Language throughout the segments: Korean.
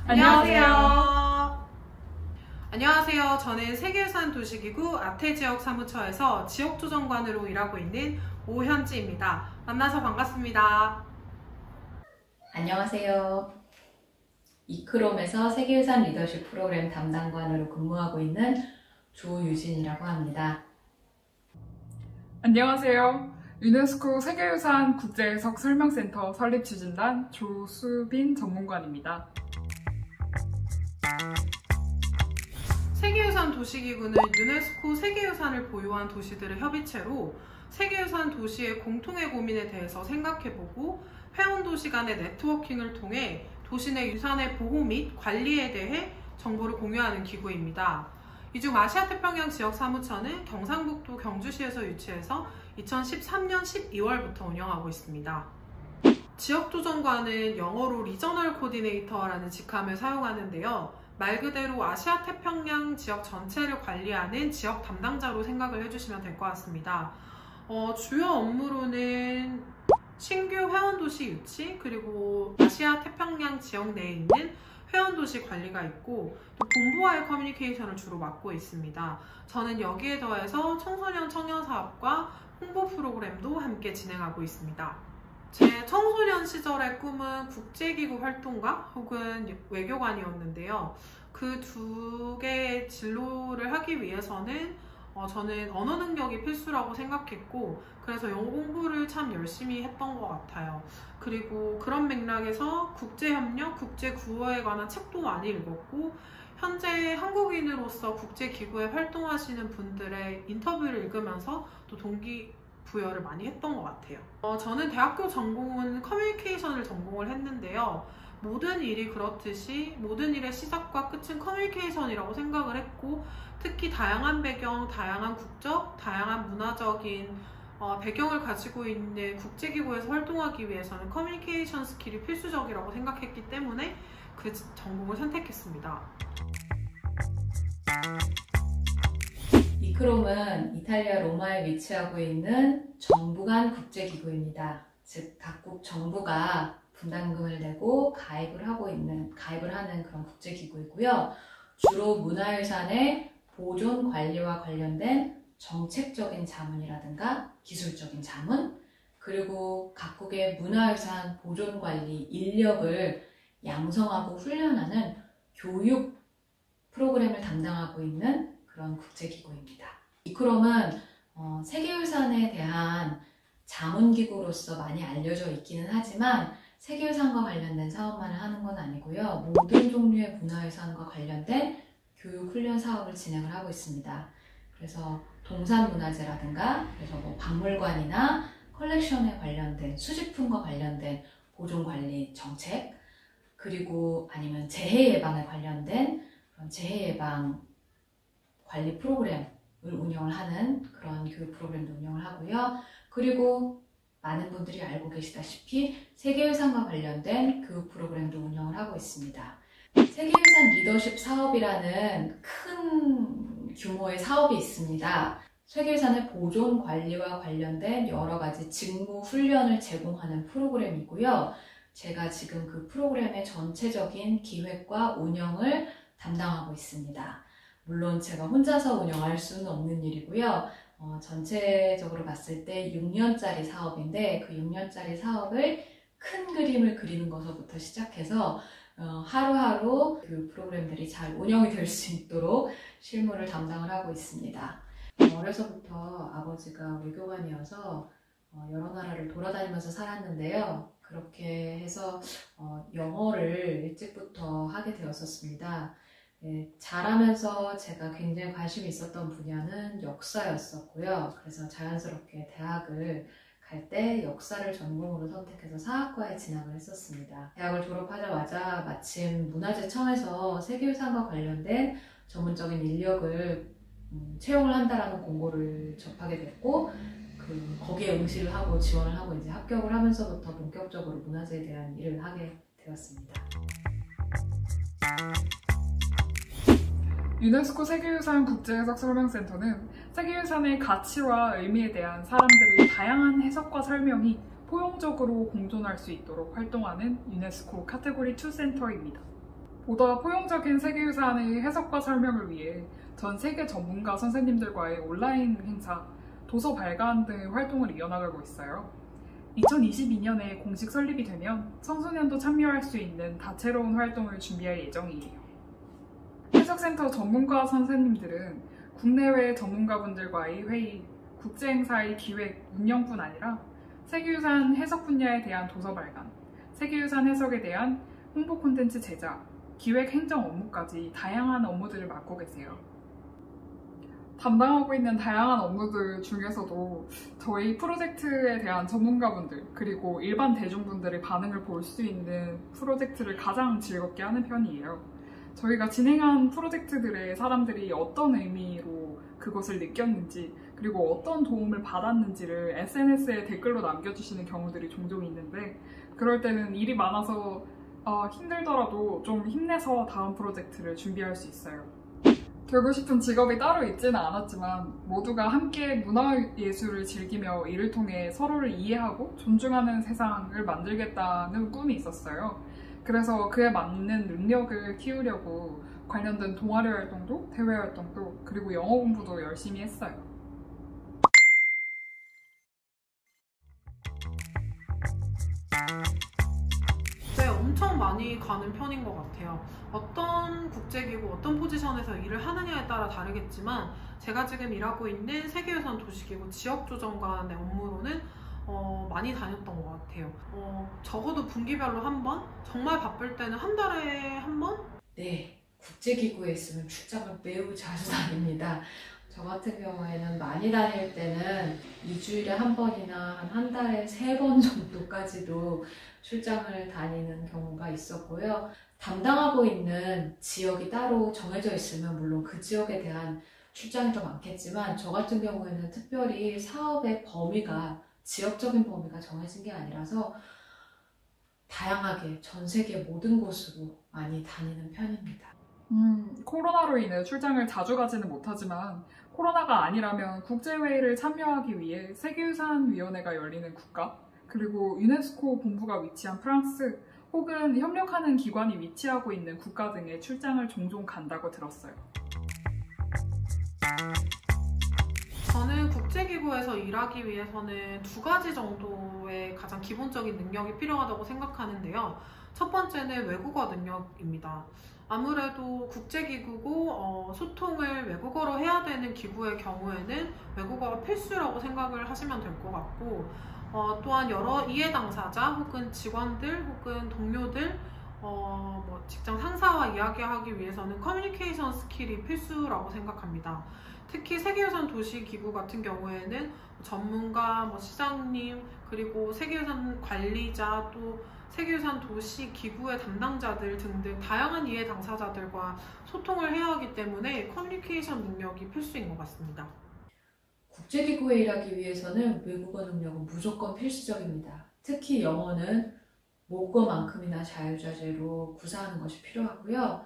안녕하세요. 안녕하세요. 저는 세계유산 도시기구 아태지역사무처에서 지역조정관으로 일하고 있는 오현지입니다. 만나서 반갑습니다. 안녕하세요. 이크롬에서 세계유산 리더십 프로그램 담당관으로 근무하고 있는 조유진이라고 합니다. 안녕하세요. 유네스코 세계유산 국제해석 설명센터 설립 추진단 조수빈 전문관입니다. 세계유산 도시기구는 유네스코 세계유산을 보유한 도시들의 협의체로 세계유산 도시의 공통의 고민에 대해서 생각해보고 회원도시 간의 네트워킹을 통해 도시 내 유산의 보호 및 관리에 대해 정보를 공유하는 기구입니다. 이 중 아시아태평양 지역사무처는 경상북도 경주시에서 유치해서 2013년 12월부터 운영하고 있습니다. 지역조정관은 영어로 리저널 코디네이터라는 직함을 사용하는데요. 말 그대로 아시아태평양 지역 전체를 관리하는 지역 담당자로 생각을 해주시면 될 것 같습니다. 주요 업무로는 신규 회원도시 유치, 그리고 아시아태평양 지역 내에 있는 회원도시 관리가 있고, 또 본부와의 커뮤니케이션을 주로 맡고 있습니다. 저는 여기에 더해서 청소년 청년사업과 홍보 프로그램도 함께 진행하고 있습니다. 제 청소년 시절의 꿈은 국제기구 활동가 혹은 외교관이었는데요. 그 두 개의 진로를 하기 위해서는 저는 언어 능력이 필수라고 생각했고, 그래서 영어 공부를 참 열심히 했던 것 같아요. 그리고 그런 맥락에서 국제협력, 국제구호에 관한 책도 많이 읽었고, 현재 한국인으로서 국제기구에 활동하시는 분들의 인터뷰를 읽으면서 또 동기부여를 많이 했던 것 같아요. 저는 대학교 전공은 커뮤니케이션을 전공을 했는데요. 모든 일이 그렇듯이 모든 일의 시작과 끝은 커뮤니케이션이라고 생각을 했고, 특히 다양한 배경, 다양한 국적, 다양한 문화적인 배경을 가지고 있는 국제기구에서 활동하기 위해서는 커뮤니케이션 스킬이 필수적이라고 생각했기 때문에 그 전공을 선택했습니다. 이크롬은 이탈리아 로마에 위치하고 있는 정부 간 국제기구입니다. 즉 각국 정부가 분담금을 내고 가입을 하는 그런 국제기구이고요. 주로 문화유산의 보존 관리와 관련된 정책적인 자문이라든가 기술적인 자문, 그리고 각국의 문화유산 보존 관리 인력을 양성하고 훈련하는 교육 프로그램을 담당하고 있는 그런 국제기구입니다. 이크롬은 세계유산에 대한 자문기구로서 많이 알려져 있기는 하지만 세계유산과 관련된 사업만을 하는 건 아니고요. 모든 종류의 문화유산과 관련된 교육훈련 사업을 진행을 하고 있습니다. 그래서 동산문화재라든가 그래서 박물관이나 컬렉션에 관련된 수집품과 관련된 보존관리 정책, 그리고 아니면 재해 예방에 관련된 그런 재해 예방 관리 프로그램을 운영을 하는 그런 교육 프로그램도 운영을 하고요. 그리고 많은 분들이 알고 계시다시피 세계유산과 관련된 교육 프로그램도 운영을 하고 있습니다. 세계유산 리더십 사업이라는 큰 규모의 사업이 있습니다. 세계유산의 보존 관리와 관련된 여러 가지 직무 훈련을 제공하는 프로그램이고요. 제가 지금 그 프로그램의 전체적인 기획과 운영을 담당하고 있습니다. 물론 제가 혼자서 운영할 수는 없는 일이고요. 전체적으로 봤을 때 6년짜리 사업인데 그 6년짜리 사업을 큰 그림을 그리는 것부터 시작해서 하루하루 그 프로그램들이 잘 운영이 될 수 있도록 실무를 담당을 하고 있습니다. 어려서부터 아버지가 외교관이어서 여러 나라를 돌아다니면서 살았는데요. 그렇게 해서 영어를 일찍부터 하게 되었었습니다. 자라면서 제가 굉장히 관심이 있었던 분야는 역사였었고요. 그래서 자연스럽게 대학을 갈 때 역사를 전공으로 선택해서 사학과에 진학을 했었습니다. 대학을 졸업하자마자 마침 문화재청에서 세계유산과 관련된 전문적인 인력을 채용을 한다라는 공고를 접하게 됐고, 거기에 응시를 하고 지원을 하고 이제 합격을 하면서부터 본격적으로 문화재에 대한 일을 하게 되었습니다. 유네스코 세계유산 국제해석설명센터는 세계유산의 가치와 의미에 대한 사람들의 다양한 해석과 설명이 포용적으로 공존할 수 있도록 활동하는 유네스코 카테고리 2 센터입니다. 보다 포용적인 세계유산의 해석과 설명을 위해 전 세계 전문가 선생님들과의 온라인 행사, 도서 발간 등의 활동을 이어나가고 있어요. 2022년에 공식 설립이 되면 청소년도 참여할 수 있는 다채로운 활동을 준비할 예정이에요. 해석센터 전문가 선생님들은 국내외 전문가분들과의 회의, 국제행사의 기획, 운영뿐 아니라 세계유산 해석 분야에 대한 도서 발간, 세계유산 해석에 대한 홍보 콘텐츠 제작, 기획 행정 업무까지 다양한 업무들을 맡고 계세요. 담당하고 있는 다양한 업무들 중에서도 저희 프로젝트에 대한 전문가분들 그리고 일반 대중분들의 반응을 볼 수 있는 프로젝트를 가장 즐겁게 하는 편이에요. 저희가 진행한 프로젝트들의 사람들이 어떤 의미로 그것을 느꼈는지 그리고 어떤 도움을 받았는지를 SNS에 댓글로 남겨주시는 경우들이 종종 있는데 그럴 때는 일이 많아서 힘들더라도 좀 힘내서 다음 프로젝트를 준비할 수 있어요. 되고 싶은 직업이 따로 있지는 않았지만 모두가 함께 문화예술을 즐기며 이를 통해 서로를 이해하고 존중하는 세상을 만들겠다는 꿈이 있었어요. 그래서 그에 맞는 능력을 키우려고 관련된 동아리 활동도, 대외 활동도, 그리고 영어 공부도 열심히 했어요. 네, 엄청 많이 가는 편인 것 같아요. 어떤 국제기구, 어떤 포지션에서 일을 하느냐에 따라 다르겠지만 제가 지금 일하고 있는 세계유산 도시기구 지역조정관의 업무로는 많이 다녔던 것 같아요. 적어도 분기별로 한 번, 정말 바쁠 때는 한 달에 한 번? 네, 국제기구에 있으면 출장을 매우 자주 다닙니다. 저 같은 경우에는 많이 다닐 때는 2주일에 한 번이나 한 달에 3번 정도까지도 출장을 다니는 경우가 있었고요. 담당하고 있는 지역이 따로 정해져 있으면 물론 그 지역에 대한 출장이 더 많겠지만 저 같은 경우에는 특별히 사업의 범위가 지역적인 범위가 정해진 게 아니라서 다양하게 전 세계 모든 곳으로 많이 다니는 편입니다. 코로나로 인해 출장을 자주 가지는 못하지만 코로나가 아니라면 국제회의를 참여하기 위해 세계유산위원회가 열리는 국가 그리고 유네스코 본부가 위치한 프랑스 혹은 협력하는 기관이 위치하고 있는 국가 등에 출장을 종종 간다고 들었어요. 저는 국제기구에서 일하기 위해서는 2가지 정도의 가장 기본적인 능력이 필요하다고 생각하는데요. 첫 번째는 외국어 능력입니다. 아무래도 국제기구고 소통을 외국어로 해야 되는 기구의 경우에는 외국어가 필수라고 생각을 하시면 될 것 같고 또한 여러 이해 당사자 혹은 직원들 혹은 동료들 직장 상사와 이야기하기 위해서는 커뮤니케이션 스킬이 필수라고 생각합니다. 특히 세계유산 도시기구 같은 경우에는 전문가, 시장님, 그리고 세계유산 관리자, 또 세계유산 도시기구의 담당자들 등등 다양한 이해 당사자들과 소통을 해야 하기 때문에 커뮤니케이션 능력이 필수인 것 같습니다. 국제기구에 일하기 위해서는 외국어 능력은 무조건 필수적입니다. 특히 영어는 모국어만큼이나 자유자재로 구사하는 것이 필요하고요.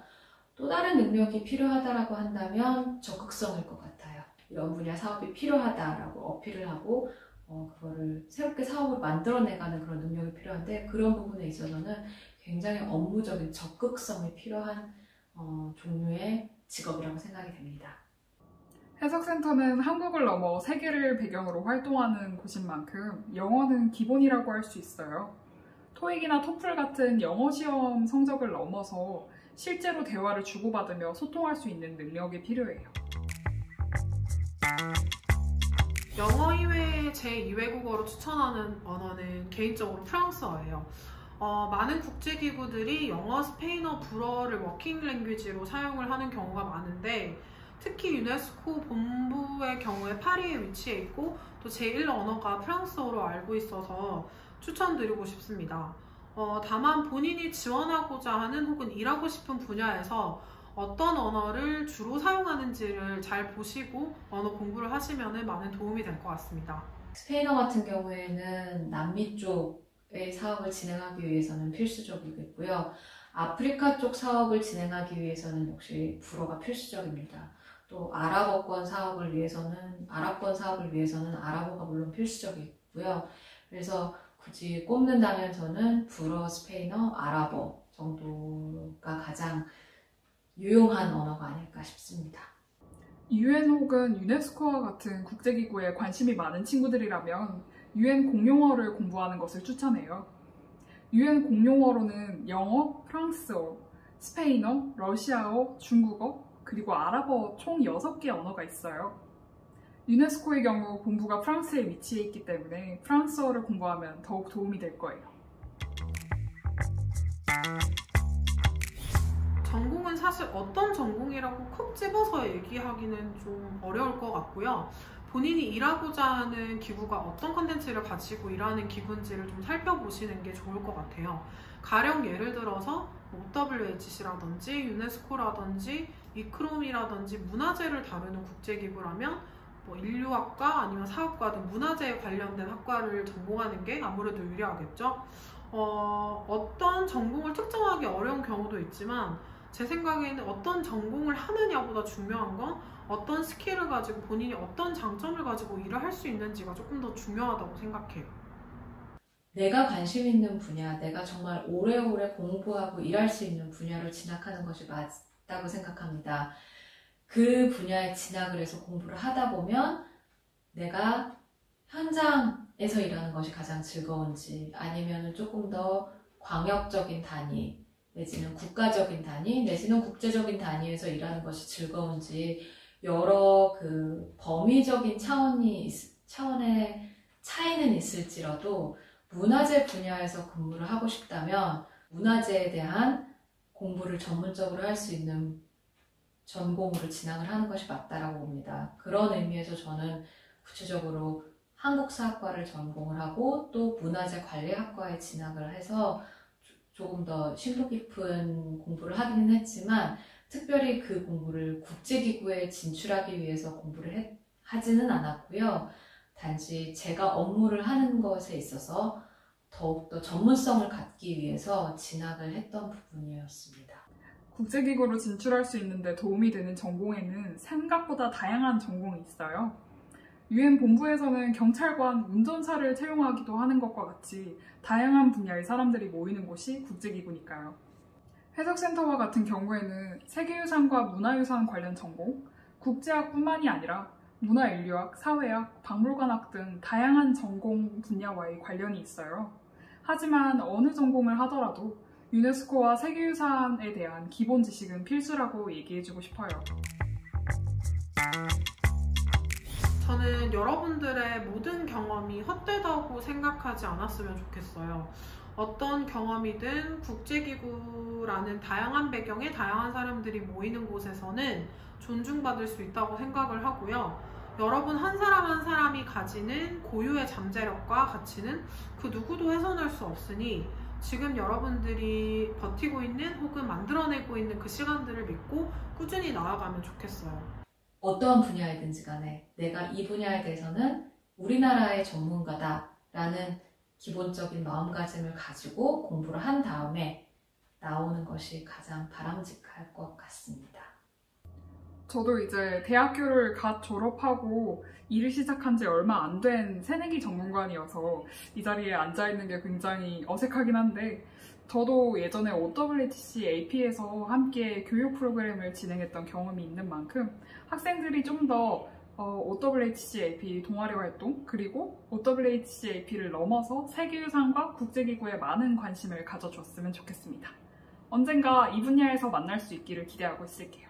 또 다른 능력이 필요하다고 한다면 적극성일 것 같아요. 이런 분야 사업이 필요하다라고 어필을 하고 그거를 새롭게 사업을 만들어내가는 그런 능력이 필요한데 그런 부분에 있어서는 굉장히 업무적인 적극성이 필요한 종류의 직업이라고 생각이 됩니다. 해석센터는 한국을 넘어 세계를 배경으로 활동하는 곳인 만큼 영어는 기본이라고 할 수 있어요. 토익이나 토플 같은 영어 시험 성적을 넘어서 실제로 대화를 주고받으며 소통할 수 있는 능력이 필요해요. 영어 이외에 제2외국어로 추천하는 언어는 개인적으로 프랑스어예요. 많은 국제기구들이 영어, 스페인어, 불어를 워킹 랭귀지로 사용을 하는 경우가 많은데 특히 유네스코 본부의 경우에 파리에 위치해 있고 또 제1 언어가 프랑스어로 알고 있어서 추천드리고 싶습니다. 다만 본인이 지원하고자 하는 혹은 일하고 싶은 분야에서 어떤 언어를 주로 사용하는지를 잘 보시고 언어 공부를 하시면 많은 도움이 될 것 같습니다. 스페인어 같은 경우에는 남미 쪽의 사업을 진행하기 위해서는 필수적이겠고요. 아프리카 쪽 사업을 진행하기 위해서는 역시 불어가 필수적입니다. 또 아랍권 사업을 위해서는 아랍어가 물론 필수적이고요. 그래서 굳이 꼽는다면 저는 불어, 스페인어, 아랍어 정도가 가장 유용한 언어가 아닐까 싶습니다. UN 혹은 유네스코와 같은 국제기구에 관심이 많은 친구들이라면 UN 공용어를 공부하는 것을 추천해요. UN 공용어로는 영어, 프랑스어, 스페인어, 러시아어, 중국어, 그리고 아랍어 총 6개 언어가 있어요. 유네스코의 경우 본부가 프랑스에 위치해 있기 때문에 프랑스어를 공부하면 더욱 도움이 될 거예요. 전공은 사실 어떤 전공이라고 콕 집어서 얘기하기는 좀 어려울 것 같고요. 본인이 일하고자 하는 기구가 어떤 컨텐츠를 가지고 일하는 기구인지를 좀 살펴보시는 게 좋을 것 같아요. 가령 예를 들어서 WHC라든지 유네스코라든지 이크롬이라든지 문화재를 다루는 국제기구라면 인류학과 아니면 사학과 등 문화재에 관련된 학과를 전공하는 게 아무래도 유리하겠죠. 어떤 전공을 특정하기 어려운 경우도 있지만 제 생각에는 어떤 전공을 하느냐보다 중요한 건 어떤 스킬을 가지고 본인이 어떤 장점을 가지고 일을 할 수 있는지가 조금 더 중요하다고 생각해요. 내가 관심 있는 분야, 내가 정말 오래오래 공부하고 일할 수 있는 분야로 진학하는 것이 맞다고 생각합니다. 그 분야에 진학을 해서 공부를 하다 보면 내가 현장에서 일하는 것이 가장 즐거운지 아니면 조금 더 광역적인 단위 내지는 국가적인 단위 내지는 국제적인 단위에서 일하는 것이 즐거운지 여러 그 범위적인 차원의 차이는 있을지라도 문화재 분야에서 근무를 하고 싶다면 문화재에 대한 공부를 전문적으로 할 수 있는 전공으로 진학을 하는 것이 맞다라고 봅니다. 그런 의미에서 저는 구체적으로 한국사학과를 전공을 하고 또 문화재관리학과에 진학을 해서 조금 더 심도 깊은 공부를 하기는 했지만 특별히 그 공부를 국제기구에 진출하기 위해서 공부를 하지는 않았고요. 단지 제가 업무를 하는 것에 있어서 더욱더 전문성을 갖기 위해서 진학을 했던 부분이었습니다. 국제기구로 진출할 수 있는데 도움이 되는 전공에는 생각보다 다양한 전공이 있어요. UN 본부에서는 경찰관, 운전사를 채용하기도 하는 것과 같이 다양한 분야의 사람들이 모이는 곳이 국제기구니까요. 해석센터와 같은 경우에는 세계유산과 문화유산 관련 전공, 국제학뿐만이 아니라 문화인류학, 사회학, 박물관학 등 다양한 전공 분야와의 관련이 있어요. 하지만 어느 전공을 하더라도 유네스코와 세계유산에 대한 기본 지식은 필수라고 얘기해주고 싶어요. 저는 여러분들의 모든 경험이 헛되다고 생각하지 않았으면 좋겠어요. 어떤 경험이든 국제기구라는 다양한 배경의 다양한 사람들이 모이는 곳에서는 존중받을 수 있다고 생각을 하고요. 여러분 한 사람 한 사람이 가지는 고유의 잠재력과 가치는 그 누구도 훼손할 수 없으니 지금 여러분들이 버티고 있는 혹은 만들어내고 있는 그 시간들을 믿고 꾸준히 나아가면 좋겠어요. 어떠한 분야이든지 간에 내가 이 분야에 대해서는 우리나라의 전문가다라는 기본적인 마음가짐을 가지고 공부를 한 다음에 나오는 것이 가장 바람직할 것 같습니다. 저도 이제 대학교를 갓 졸업하고 일을 시작한 지 얼마 안 된 새내기 전문관이어서 이 자리에 앉아있는 게 굉장히 어색하긴 한데 저도 예전에 OWHC AP에서 함께 교육 프로그램을 진행했던 경험이 있는 만큼 학생들이 좀 더 OWHC AP 동아리 활동 그리고 OWHC AP를 넘어서 세계유산과 국제기구에 많은 관심을 가져줬으면 좋겠습니다. 언젠가 이 분야에서 만날 수 있기를 기대하고 있을게요.